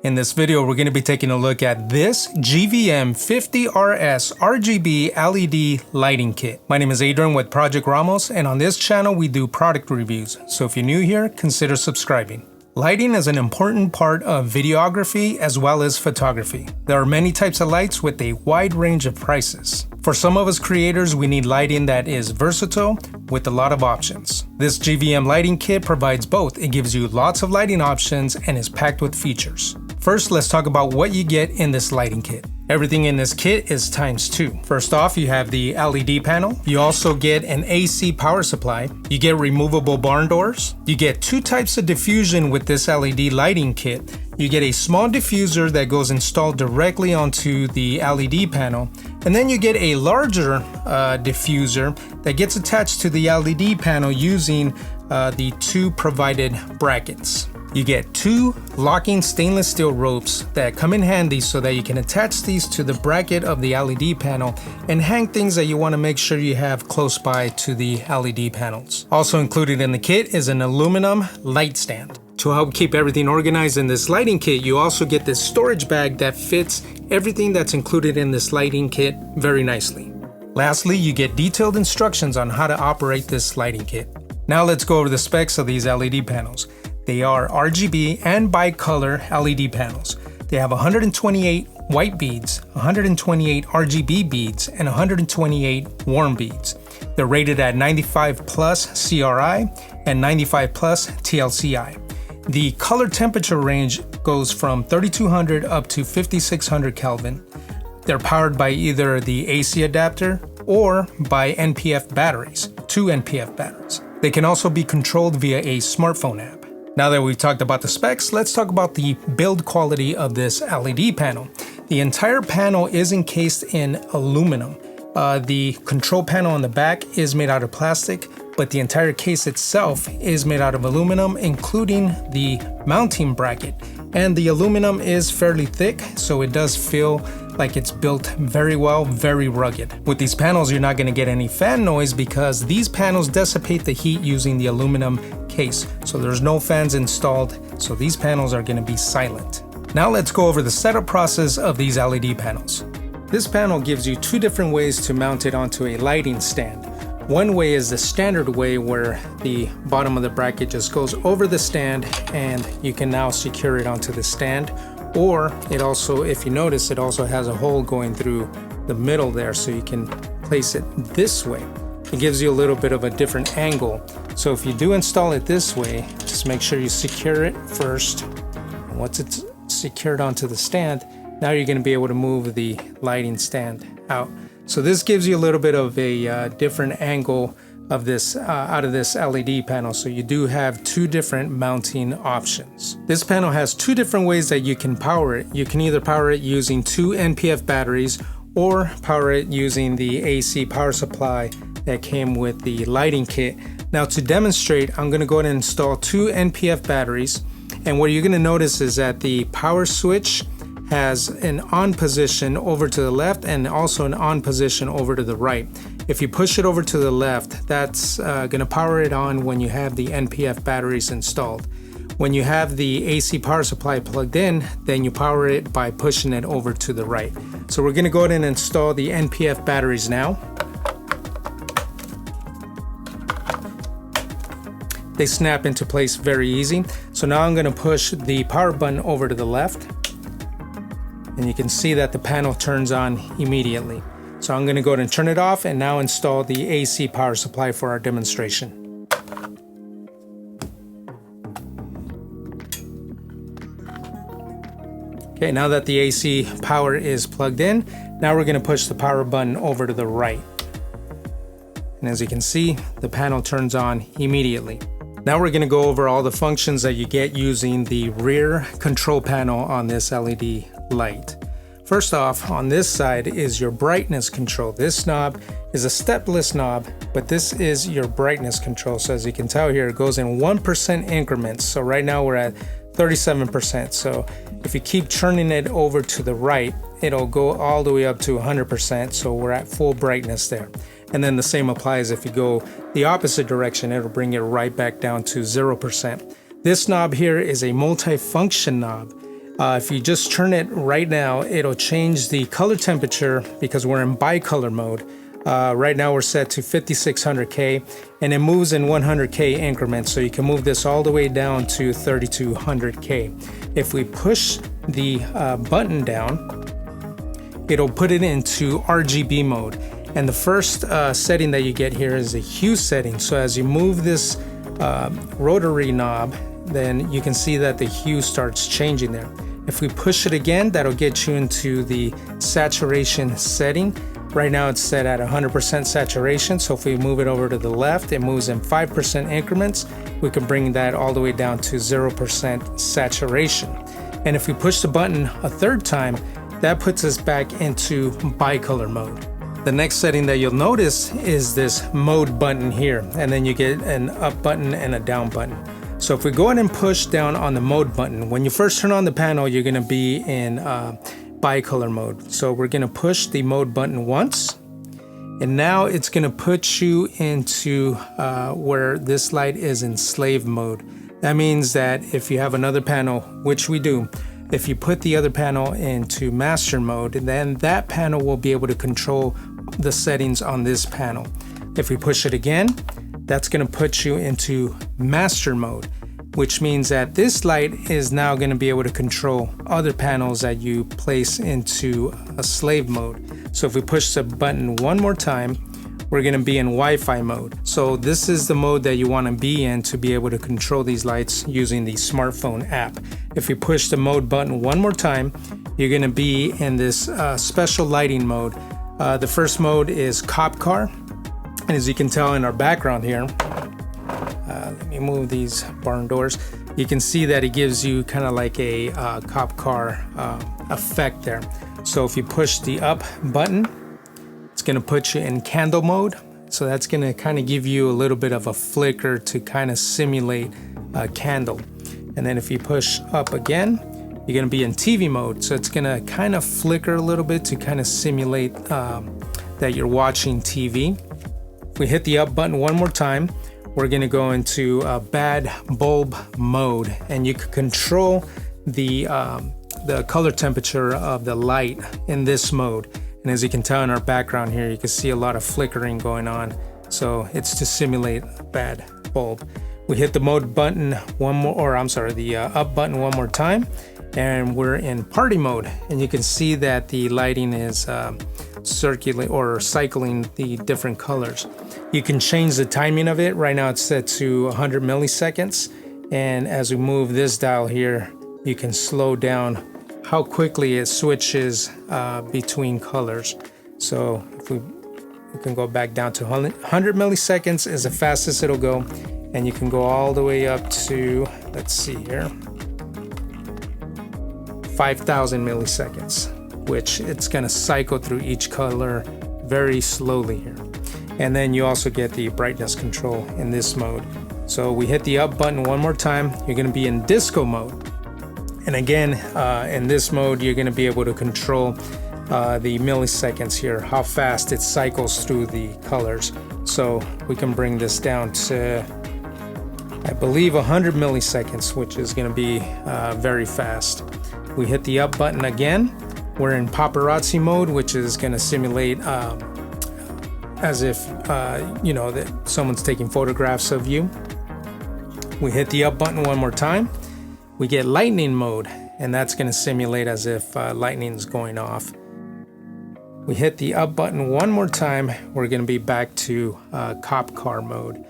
In this video, we're going to be taking a look at this GVM-50RS RGB LED lighting kit. My name is Adrian with Project Ramos, and on this channel, we do product reviews. So if you're new here, consider subscribing. Lighting is an important part of videography as well as photography. There are many types of lights with a wide range of prices. For some of us creators, we need lighting that is versatile with a lot of options. This GVM lighting kit provides both. It gives you lots of lighting options and is packed with features. First, let's talk about what you get in this lighting kit. Everything in this kit is ×2. First off, you have the LED panel. You also get an AC power supply. You get removable barn doors. You get two types of diffusion with this LED lighting kit. You get a small diffuser that goes installed directly onto the LED panel. And then you get a larger diffuser that gets attached to the LED panel using the two provided brackets. You get two locking stainless steel ropes that come in handy so that you can attach these to the bracket of the LED panel and hang things that you want to make sure you have close by to the LED panels. Also included in the kit is an aluminum light stand. To help keep everything organized in this lighting kit, you also get this storage bag that fits everything that's included in this lighting kit very nicely. Lastly, you get detailed instructions on how to operate this lighting kit. Now let's go over the specs of these LED panels. They are RGB and bicolor LED panels. They have 128 white beads, 128 RGB beads, and 128 warm beads. They're rated at 95 plus CRI and 95 plus TLCI. The color temperature range goes from 3200 up to 5600 Kelvin. They're powered by either the AC adapter or by NPF batteries, 2 NPF batteries. They can also be controlled via a smartphone app. Now that we've talked about the specs, let's talk about the build quality of this LED panel. The entire panel is encased in aluminum. The control panel on the back is made out of plastic, but the entire case itself is made out of aluminum, including the mounting bracket. And the aluminum is fairly thick, so it does feel like it's built very well, very rugged. With these panels, you're not going to get any fan noise because these panels dissipate the heat using the aluminum case. So there's no fans installed, so these panels are going to be silent. Now let's go over the setup process of these LED panels. This panel gives you two different ways to mount it onto a lighting stand. One way is the standard way where the bottom of the bracket just goes over the stand and you can now secure it onto the stand. Or it also, if you notice, it also has a hole going through the middle there so you can place it this way. It gives you a little bit of a different angle. So if you do install it this way, just make sure you secure it first. And once it's secured onto the stand, now you're going to be able to move the lighting stand out. So this gives you a little bit of a different angle of this out of this LED panel. So you do have two different mounting options. This panel has two different ways that you can power it. You can either power it using 2 NPF batteries or power it using the AC power supply that came with the lighting kit. Now to demonstrate, I'm going to go ahead and install 2 NPF batteries. And what you're going to notice is that the power switch has an on position over to the left and also an on position over to the right. If you push it over to the left, that's going to power it on when you have the NPF batteries installed. When you have the AC power supply plugged in, then you power it by pushing it over to the right. So we're going to go ahead and install the NPF batteries now. They snap into place very easy. So now I'm going to push the power button over to the left. And you can see that the panel turns on immediately. So I'm going to go ahead and turn it off and now install the AC power supply for our demonstration. Okay, now that the AC power is plugged in, now we're going to push the power button over to the right. And as you can see, the panel turns on immediately. Now we're going to go over all the functions that you get using the rear control panel on this LED light. First off, on this side is your brightness control. This knob is a stepless knob, but this is your brightness control. So as you can tell here, it goes in 1% increments. So right now we're at 37%. So if you keep turning it over to the right, it'll go all the way up to 100%. So we're at full brightness there. And then the same applies if you go the opposite direction, it'll bring it right back down to 0%. This knob here is a multi-function knob. If you just turn it right now, it'll change the color temperature because we're in bicolor mode. Right now we're set to 5600K, and it moves in 100K increments, so you can move this all the way down to 3200K. If we push the button down, it'll put it into RGB mode. And the first setting that you get here is the hue setting. So as you move this rotary knob, then you can see that the hue starts changing there. If we push it again, that'll get you into the saturation setting. Right now it's set at 100% saturation, so if we move it over to the left, it moves in 5% increments. We can bring that all the way down to 0% saturation. And if we push the button a third time, that puts us back into bicolor mode. The next setting that you'll notice is this mode button here, and then you get an up button and a down button. So if we go ahead and push down on the mode button, when you first turn on the panel, you're gonna be in bicolor mode. So we're gonna push the mode button once, and now it's gonna put you into where this light is in slave mode. That means that if you have another panel, which we do, if you put the other panel into master mode, then that panel will be able to control the settings on this panel. If we push it again, that's going to put you into master mode, which means that this light is now going to be able to control other panels that you place into a slave mode. So if we push the button one more time, we're going to be in Wi-Fi mode. So this is the mode that you want to be in to be able to control these lights using the smartphone app. If you push the mode button one more time, you're going to be in this special lighting mode. The first mode is cop car. And as you can tell in our background here, let me move these barn doors. You can see that it gives you kind of like a cop car effect there. So if you push the up button, it's going to put you in candle mode. So that's going to kind of give you a little bit of a flicker to kind of simulate a candle. And then if you push up again, you're going to be in TV mode. So it's going to kind of flicker a little bit to kind of simulate that you're watching TV. If we hit the up button one more time, we're going to go into bad bulb mode, and you can control the color temperature of the light in this mode. And as you can tell in our background here, you can see a lot of flickering going on. So it's to simulate a bad bulb. We hit the mode button one more, or I'm sorry, the up button one more time, and we're in party mode. And you can see that the lighting is cycling the different colors. You can change the timing of it. Right now it's set to 100 milliseconds. And as we move this dial here, you can slow down how quickly it switches between colors. So if we can go back down to 100 milliseconds is the fastest it'll go. And you can go all the way up to, let's see here, 5,000 milliseconds, which it's gonna cycle through each color very slowly here. And then you also get the brightness control in this mode. So we hit the up button one more time, you're gonna be in disco mode. And again, in this mode, you're gonna be able to control the milliseconds here, how fast it cycles through the colors. So we can bring this down to, I believe, 100 milliseconds, which is gonna be very fast. We hit the up button again. We're in paparazzi mode, which is gonna simulate as if, you know, that someone's taking photographs of you. We hit the up button one more time. We get lightning mode, and that's going to simulate as if lightning's going off. We hit the up button one more time. We're going to be back to cop car mode,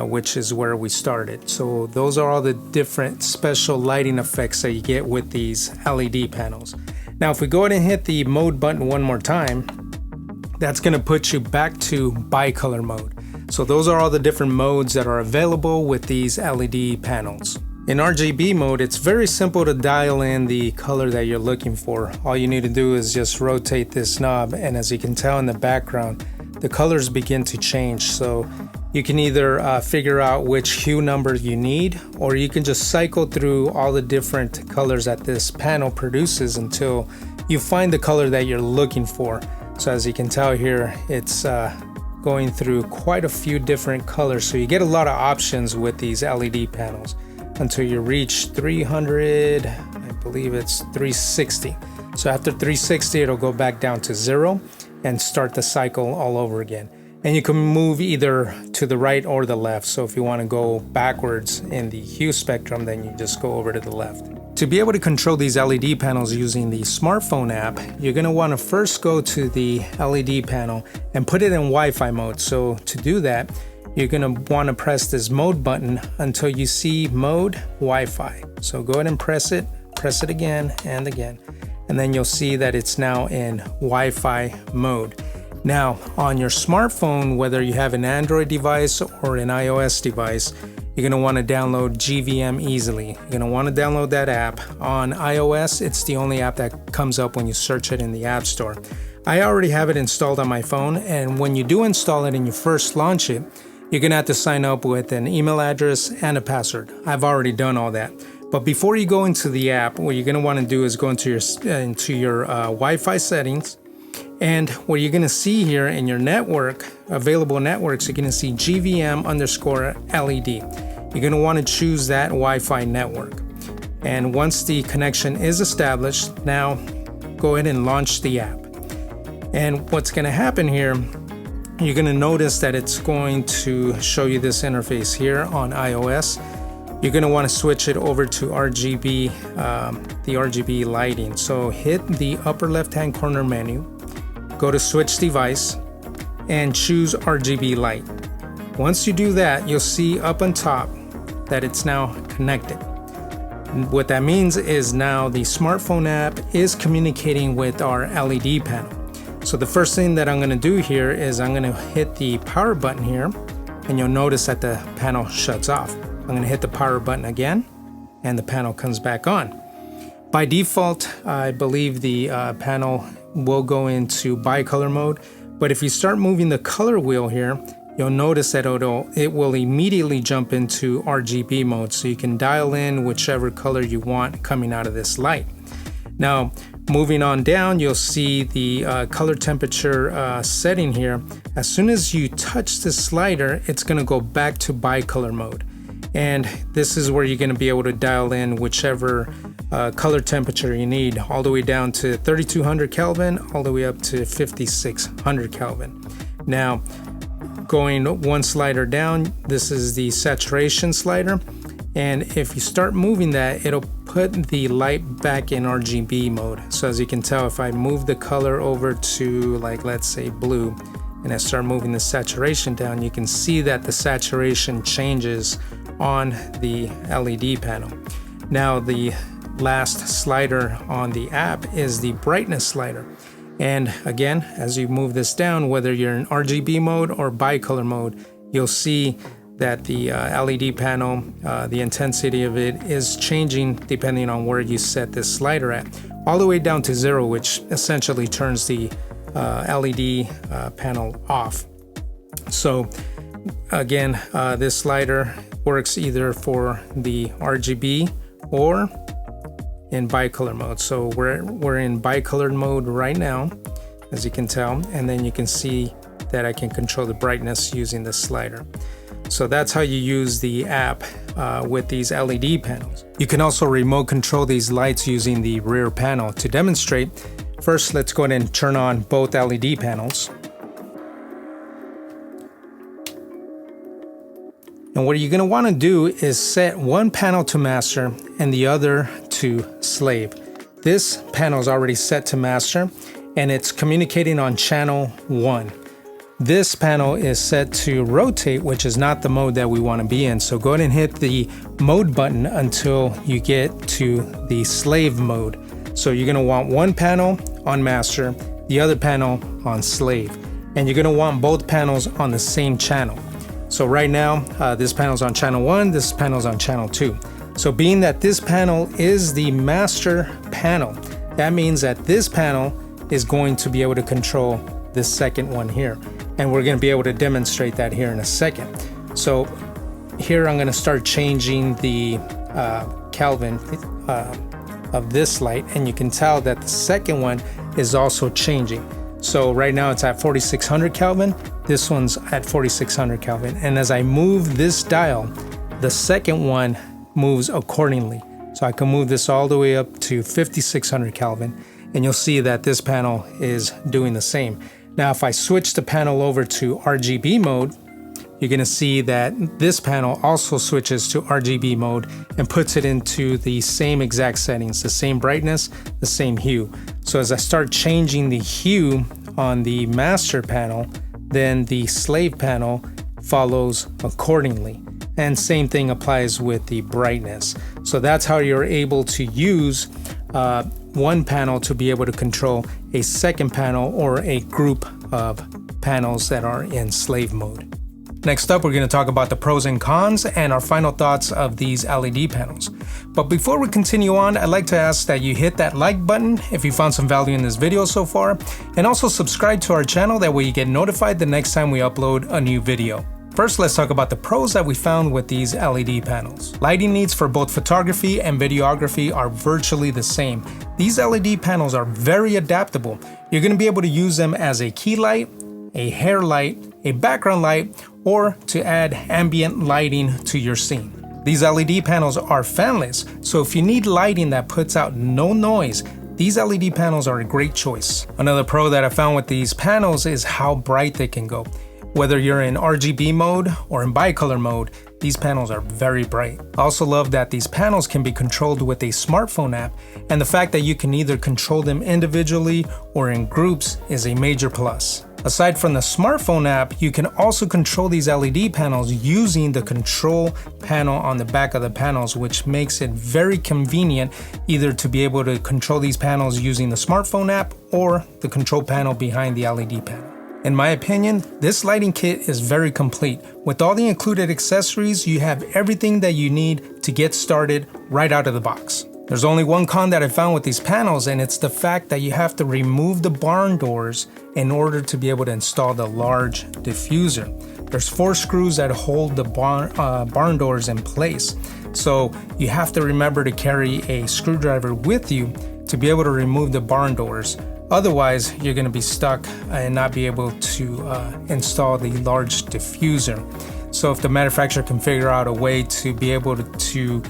which is where we started. So those are all the different special lighting effects that you get with these LED panels. Now, if we go ahead and hit the mode button one more time, that's going to put you back to bicolor mode. So those are all the different modes that are available with these LED panels. In RGB mode, it's very simple to dial in the color that you're looking for. All you need to do is just rotate this knob, and as you can tell in the background, the colors begin to change. So you can either figure out which hue number you need, or you can just cycle through all the different colors that this panel produces until you find the color that you're looking for. So as you can tell here, it's going through quite a few different colors. So you get a lot of options with these LED panels until you reach 300, I believe it's 360. So after 360, it'll go back down to 0 and start the cycle all over again. And you can move either to the right or the left. So if you want to go backwards in the hue spectrum, then you just go over to the left. To be able to control these LED panels using the smartphone app, you're going to want to first go to the LED panel and put it in Wi-Fi mode. So to do that, you're going to want to press this mode button until you see mode Wi-Fi. So go ahead and press it again and again. And then you'll see that it's now in Wi-Fi mode. Now, on your smartphone, whether you have an Android device or an iOS device, you're going to want to download GVM easily. You're going to want to download that app. On iOS, it's the only app that comes up when you search it in the App Store. I already have it installed on my phone, and when you do install it and you first launch it, you're going to have to sign up with an email address and a password. I've already done all that. But before you go into the app, what you're going to want to do is go into your Wi-Fi settings. And what you're going to see here in your network, available networks, you're going to see GVM_LED. You're going to want to choose that Wi-Fi network. And once the connection is established, now go ahead and launch the app. And what's going to happen here, you're going to notice that it's going to show you this interface here on iOS. You're going to want to switch it over to RGB, the RGB lighting. So hit the upper left-hand corner menu. Go to switch device and choose RGB light. Once you do that, you'll see up on top that it's now connected. What that means is now the smartphone app is communicating with our LED panel. So the first thing that I'm going to do here is I'm going to hit the power button here, and you'll notice that the panel shuts off. I'm going to hit the power button again, and the panel comes back on. By default, I believe the panel will go into bicolor mode, but if you start moving the color wheel here, you'll notice that it will immediately jump into RGB mode, so you can dial in whichever color you want coming out of this light. Now, moving on down, you'll see the color temperature setting here. As soon as you touch the slider, it's going to go back to bicolor mode. And this is where you're going to be able to dial in whichever color temperature you need, all the way down to 3200 Kelvin, all the way up to 5600 Kelvin. Now, going one slider down, this is the saturation slider. And if you start moving that, it'll put the light back in RGB mode. So as you can tell, if I move the color over to, like, let's say blue, and I start moving the saturation down, you can see that the saturation changes on the LED panel. Now, the last slider on the app is the brightness slider. And again, as you move this down, whether you're in RGB mode or bicolor mode, you'll see that the LED panel, the intensity of it is changing depending on where you set this slider at, all the way down to 0, which essentially turns the LED panel off. So again, this slider works either for the RGB or in bicolor mode. So we're in bicolor mode right now, as you can tell, and then you can see that I can control the brightness using the slider. So that's how you use the app with these LED panels. You can also remote control these lights using the rear panel. To demonstrate, first let's go ahead and turn on both LED panels. And what you're going to want to do is set one panel to master and the other to slave. This panel is already set to master and it's communicating on channel 1. This panel is set to rotate, which is not the mode that we want to be in. So go ahead and hit the mode button until you get to the slave mode. So you're going to want one panel on master, the other panel on slave. And you're going to want both panels on the same channel. So right now, this panel's on channel 1, this panel's on channel 2. So being that this panel is the master panel, that means that this panel is going to be able to control this second one here. And we're going to be able to demonstrate that here in a second. So here I'm going to start changing the Kelvin of this light, and you can tell that the second one is also changing. So right now it's at 4600 Kelvin, this one's at 4600 Kelvin. And as I move this dial, the second one moves accordingly. So I can move this all the way up to 5600 Kelvin, and you'll see that this panel is doing the same. Now, if I switch the panel over to RGB mode, you're gonna see that this panel also switches to RGB mode and puts it into the same exact settings, the same brightness, the same hue. So as I start changing the hue on the master panel, then the slave panel follows accordingly. And same thing applies with the brightness. So that's how you're able to use one panel to be able to control a second panel or a group of panels that are in slave mode. Next up, we're going to talk about the pros and cons and our final thoughts of these LED panels. But before we continue on, I'd like to ask that you hit that like button if you found some value in this video so far, and also subscribe to our channel, that way you get notified the next time we upload a new video. First, let's talk about the pros that we found with these LED panels. Lighting needs for both photography and videography are virtually the same. These LED panels are very adaptable. You're going to be able to use them as a key light, a hair light, a background light, or to add ambient lighting to your scene. These LED panels are fanless, so if you need lighting that puts out no noise, these LED panels are a great choice. Another pro that I found with these panels is how bright they can go. Whether you're in RGB mode or in bicolor mode, these panels are very bright. I also love that these panels can be controlled with a smartphone app, and the fact that you can either control them individually or in groups is a major plus. Aside from the smartphone app, you can also control these LED panels using the control panel on the back of the panels, which makes it very convenient either to be able to control these panels using the smartphone app or the control panel behind the LED panel. In my opinion, this lighting kit is very complete. With all the included accessories, you have everything that you need to get started right out of the box. There's only one con that I found with these panels, and it's the fact that you have to remove the barn doors in order to be able to install the large diffuser. There's 4 screws that hold the barn doors in place. So you have to remember to carry a screwdriver with you to be able to remove the barn doors. Otherwise, you're going to be stuck and not be able to install the large diffuser. So if the manufacturer can figure out a way to be able to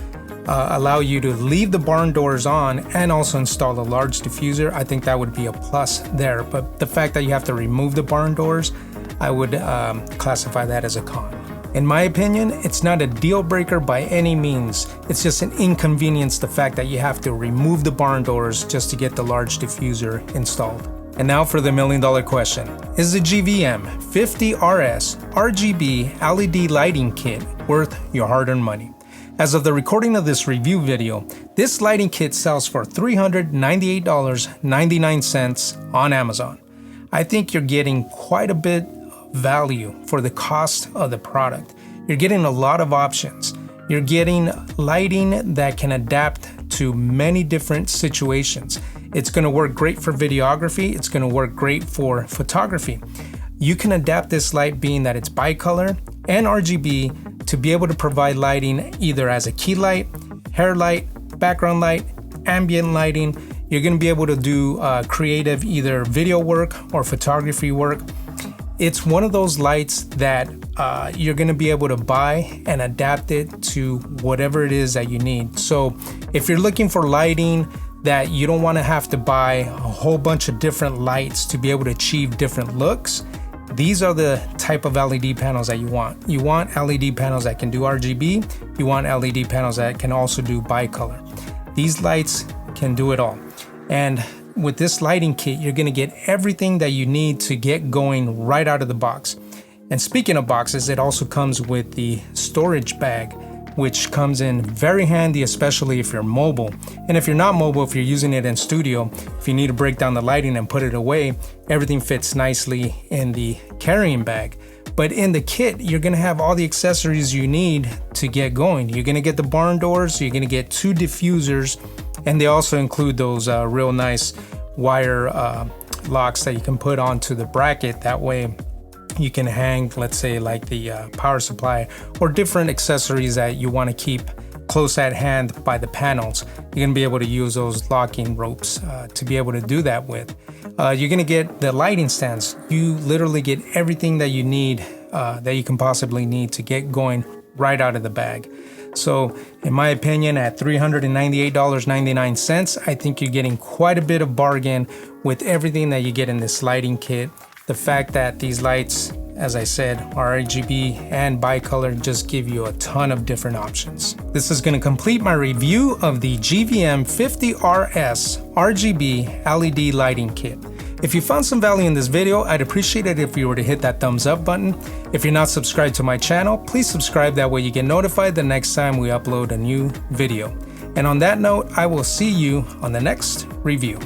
allow you to leave the barn doors on and also install the large diffuser, I think that would be a plus there. But the fact that you have to remove the barn doors, I would classify that as a con. In my opinion, it's not a deal breaker by any means. It's just an inconvenience, the fact that you have to remove the barn doors just to get the large diffuser installed. And now for the $1 million question. Is the GVM-50RS RGB LED lighting kit worth your hard-earned money? As of the recording of this review video, this lighting kit sells for $398.99 on Amazon. I think you're getting quite a bit value for the cost of the product. You're getting a lot of options. You're getting lighting that can adapt to many different situations. It's going to work great for videography. It's going to work great for photography. You can adapt this light, being that it's bicolor and RGB, to be able to provide lighting either as a key light, hair light, background light, ambient lighting. You're going to be able to do creative either video work or photography work. It's one of those lights that you're going to be able to buy and adapt it to whatever it is that you need. So if you're looking for lighting that you don't want to have to buy a whole bunch of different lights to be able to achieve different looks, these are the type of LED panels that you want. You want LED panels that can do RGB. You want LED panels that can also do bicolor. These lights can do it all. And with this lighting kit, you're going to get everything that you need to get going right out of the box. And speaking of boxes, it also comes with the storage bag, which comes in very handy, especially if you're mobile. And if you're not mobile, if you're using it in studio, if you need to break down the lighting and put it away, everything fits nicely in the carrying bag. But in the kit, you're going to have all the accessories you need to get going. You're going to get the barn doors, you're going to get 2 diffusers, and they also include those real nice wire locks that you can put onto the bracket. That way you can hang, let's say, like the power supply or different accessories that you want to keep close at hand by the panels. You're going to be able to use those locking ropes to be able to do that with. You're going to get the lighting stands. You literally get everything that you need, that you can possibly need to get going right out of the bag. So in my opinion, at $398.99, I think you're getting quite a bit of bargain with everything that you get in this lighting kit. The fact that these lights, as I said, are RGB and bicolor just give you a ton of different options. This is going to complete my review of the GVM-50RS RGB LED lighting kit. If you found some value in this video, I'd appreciate it if you were to hit that thumbs up button. If you're not subscribed to my channel, please subscribe, that way you get notified the next time we upload a new video. And on that note, I will see you on the next review.